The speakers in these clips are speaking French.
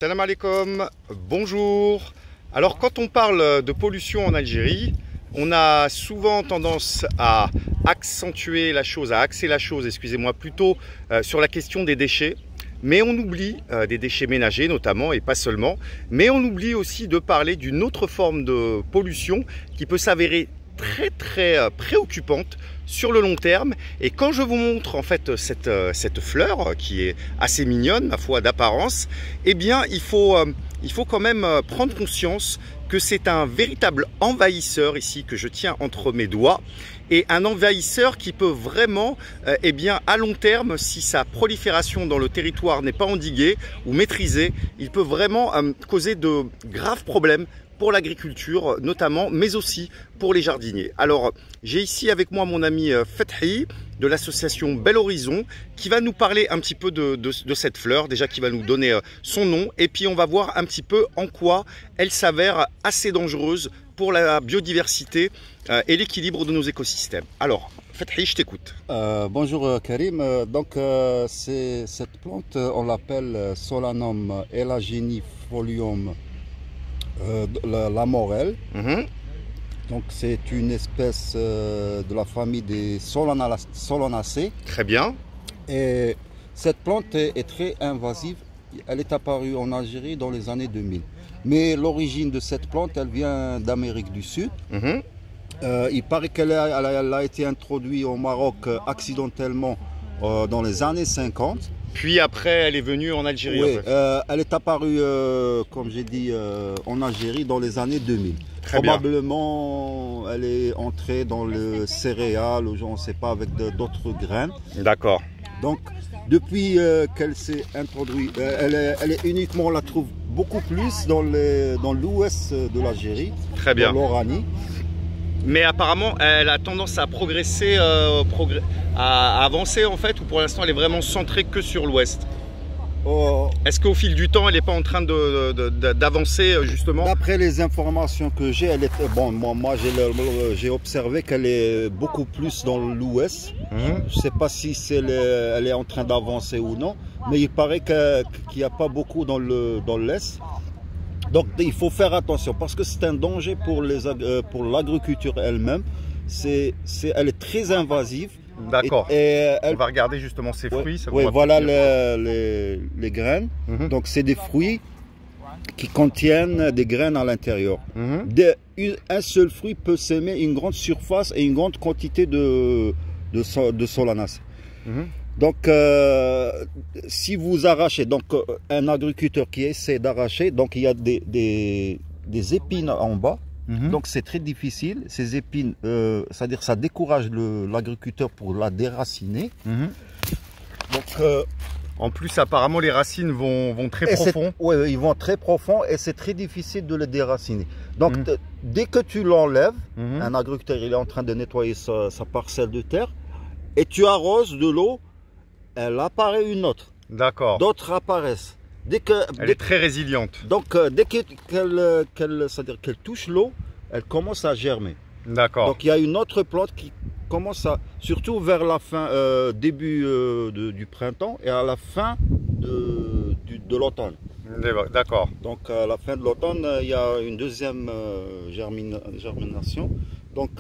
Salam alaikum, bonjour. Alors quand on parle de pollution en Algérie, on a souvent tendance à accentuer la chose, à axer la chose, excusez-moi, plutôt sur la question des déchets. Mais on oublie des déchets ménagers notamment, et pas seulement. Mais on oublie aussi de parler d'une autre forme de pollution qui peut s'avérer très préoccupante sur le long terme. Et quand je vous montre en fait cette fleur qui est assez mignonne, ma foi, d'apparence, eh bien il faut quand même prendre conscience que c'est un véritable envahisseur ici que je tiens entre mes doigts, et un envahisseur qui peut vraiment, eh bien, à long terme, si sa prolifération dans le territoire n'est pas endiguée ou maîtrisée, il peut vraiment causer de graves problèmes pour l'agriculture notamment, mais aussi pour les jardiniers. Alors, j'ai ici avec moi mon ami Fethi de l'association Bel Horizon qui va nous parler un petit peu de cette fleur, déjà qui va nous donner son nom, et puis on va voir un petit peu en quoi elle s'avère assez dangereuse pour la biodiversité et l'équilibre de nos écosystèmes. Alors, Fethi, je t'écoute. Bonjour Karim, cette plante, on l'appelle Solanum elaginifolium la morelle. Donc c'est une espèce de la famille des Solanacées. Très bien. Et cette plante est très invasive. Elle est apparue en Algérie dans les années 2000. Mais l'origine de cette plante, elle vient d'Amérique du Sud. Il paraît qu'elle a été introduite au Maroc accidentellement dans les années 50. Puis après, elle est venue en Algérie. Oui, en fait. elle est apparue, comme j'ai dit, en Algérie dans les années 2000. Très Probablement, elle est entrée dans le céréales, ou je ne sais pas, avec d'autres graines. D'accord. Donc, depuis qu'elle s'est introduite, elle est uniquement, on la trouve beaucoup plus dans l'ouest de l'Algérie. Très bien. Dans l'Oranie. Mais apparemment, elle a tendance à progresser, à avancer en fait, ou pour l'instant elle est vraiment centrée que sur l'ouest. Est-ce qu'au fil du temps, elle n'est pas en train d'avancer justement? D'après les informations que j'ai, elle est bon. Moi, j'ai observé qu'elle est beaucoup plus dans l'ouest. Je ne sais pas si elle est en train d'avancer ou non, mais il paraît qu'il n'y a pas beaucoup dans l'est. Donc il faut faire attention parce que c'est un danger pour l'agriculture elle-même. Elle est très invasive. D'accord. On va regarder justement ses fruits. Oui, voilà les graines. Donc c'est des fruits qui contiennent des graines à l'intérieur. Un seul fruit peut s'aimer une grande surface et une grande quantité de solanacées. Donc, si vous arrachez, donc un agriculteur qui essaie d'arracher, donc il y a des épines en bas, donc c'est très difficile. Ces épines, c'est-à-dire ça décourage l'agriculteur pour la déraciner. Donc, en plus, apparemment, les racines vont très profond. Oui, ils vont très profond et c'est très difficile de les déraciner. Donc, dès que tu l'enlèves, un agriculteur il est en train de nettoyer sa parcelle de terre et tu arroses de l'eau. Elle apparaît une autre. D'accord. D'autres apparaissent. Elle est très résiliente. Donc, dès qu'elle touche l'eau, elle commence à germer. D'accord. Donc, il y a une autre plante qui commence à, surtout vers la fin, début du printemps et à la fin de l'automne. D'accord. Donc, à la fin de l'automne, il y a une deuxième germination. Donc,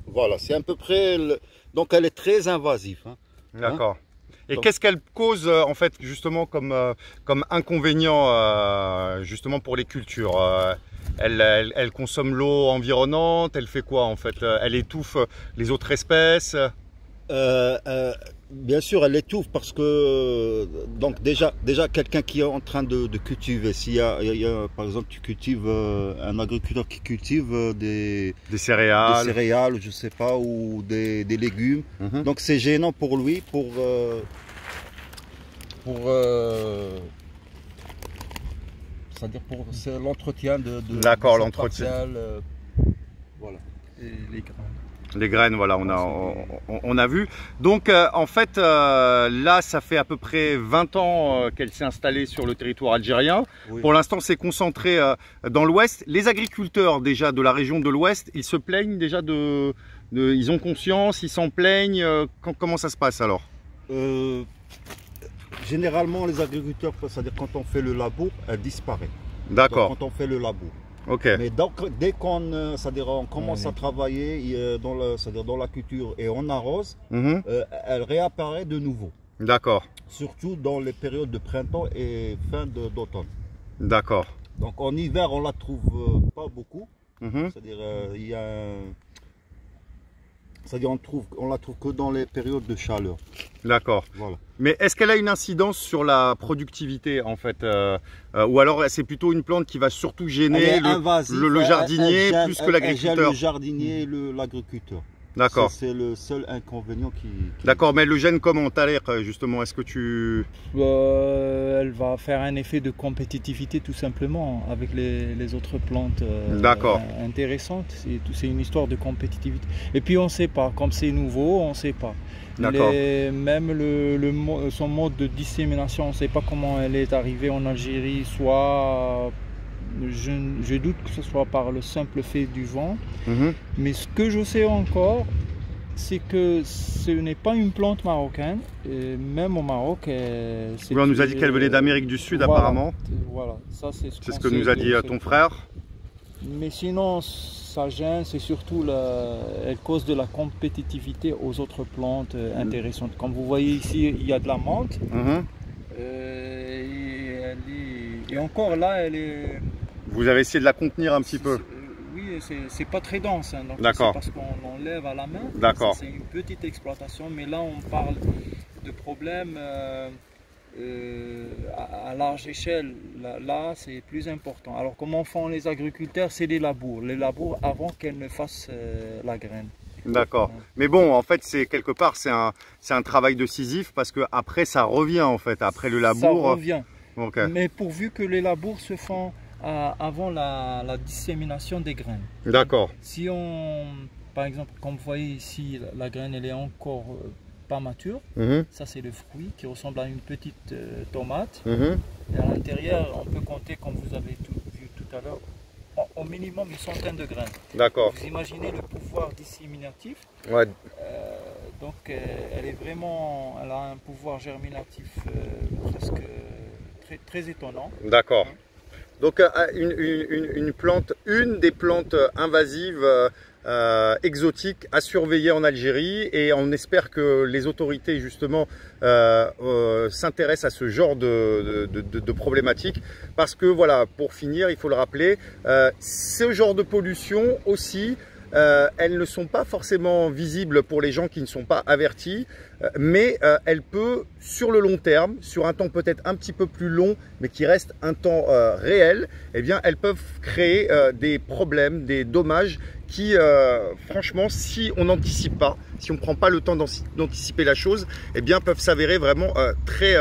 voilà, c'est à peu près. Donc, elle est très invasive. D'accord. Et qu'est-ce qu'elle cause en fait justement comme inconvénient justement pour les cultures? Elle consomme l'eau environnante, elle fait quoi en fait? Elle étouffe les autres espèces? Bien sûr, elle étouffe parce que donc déjà quelqu'un qui est en train de cultiver, s'il y a par exemple tu cultives un agriculteur qui cultive des céréales, je sais pas, ou des légumes, donc c'est gênant pour lui c'est-à-dire pour l'entretien de D'accord, sa l'entretien. parcelle, voilà. Et les graines. Les graines, voilà, on a vu. Donc, en fait, là, ça fait à peu près 20 ans qu'elle s'est installée sur le territoire algérien. Oui. Pour l'instant, c'est concentré dans l'ouest. Les agriculteurs, déjà, de la région de l'ouest, ils se plaignent déjà ils ont conscience, ils s'en plaignent. Comment ça se passe alors? généralement, les agriculteurs, c'est-à-dire quand on fait le labour, elle disparaît. D'accord. Quand on fait le labour. Ok. Mais donc, dès qu'on on commence à travailler dans la culture et on arrose, elle réapparaît de nouveau. D'accord. Surtout dans les périodes de printemps et fin d'automne. D'accord. Donc en hiver, on la trouve pas beaucoup. C'est-à-dire, il y a c'est-à-dire on la trouve que dans les périodes de chaleur. D'accord. Voilà. Mais est-ce qu'elle a une incidence sur la productivité en fait ou alors c'est plutôt une plante qui va surtout gêner le jardinier plus que l'agriculteur? Elle gêne le jardinier et l'agriculteur. D'accord. C'est le seul inconvénient qui... D'accord, mais elle le gêne comment, Thaler, justement? Est-ce que tu... Elle va faire un effet de compétitivité tout simplement avec les autres plantes intéressantes. C'est une histoire de compétitivité. Et puis on ne sait pas, comme c'est nouveau, on ne sait pas. Même son mode de dissémination, on ne sait pas comment elle est arrivée en Algérie, soit... Je doute que ce soit par le simple fait du vent, mais ce que je sais encore, c'est que ce n'est pas une plante marocaine, et même au Maroc. On nous a dit qu'elle venait d'Amérique du Sud, apparemment. Voilà, ça c'est ce que nous a dit ton frère. Mais sinon, ça gêne, c'est surtout elle cause de la compétitivité aux autres plantes intéressantes. Comme vous voyez ici, il y a de la menthe. Et encore là, elle est... Vous avez essayé de la contenir un petit peu? Oui, c'est pas très dense, hein, c'est parce qu'on l'enlève à la main. D'accord. C'est une petite exploitation, mais là on parle de problèmes à large échelle. Là c'est plus important. Alors comment font les agriculteurs? C'est les labours avant qu'elles ne fassent la graine. D'accord. Mais bon, en fait, c'est quelque part, c'est un travail de Sisyphe parce que après ça revient en fait, après le labour. Ça revient. Okay. Mais pourvu que les labours se font avant la dissémination des graines. D'accord. Si par exemple, comme vous voyez ici, la graine elle est encore pas mature. Ça c'est le fruit qui ressemble à une petite tomate. Et à l'intérieur, on peut compter, comme vous avez vu tout à l'heure, au minimum une centaine de graines. D'accord. Vous imaginez le pouvoir disséminatif. Ouais. Donc elle a un pouvoir germinatif presque très étonnant. D'accord. Donc une des plantes invasives exotiques à surveiller en Algérie, et on espère que les autorités justement s'intéressent à ce genre de problématiques, parce que voilà, pour finir, il faut le rappeler, ce genre de pollution aussi, elles ne sont pas forcément visibles pour les gens qui ne sont pas avertis, mais elle peut, sur le long terme, sur un temps peut-être un petit peu plus long, mais qui reste un temps réel, eh bien, elles peuvent créer des problèmes, des dommages qui, franchement, si on n'anticipe pas, si on ne prend pas le temps d'anticiper la chose, eh bien, peuvent s'avérer vraiment très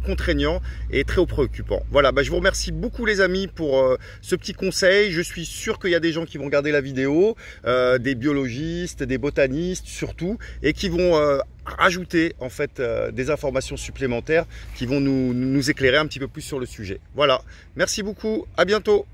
contraignants et très préoccupants. Voilà, je vous remercie beaucoup les amis pour ce petit conseil. Je suis sûr qu'il y a des gens qui vont regarder la vidéo, des biologistes, des botanistes surtout, et qui vont rajouter en fait des informations supplémentaires qui vont nous éclairer un petit peu plus sur le sujet. Voilà, merci beaucoup, à bientôt.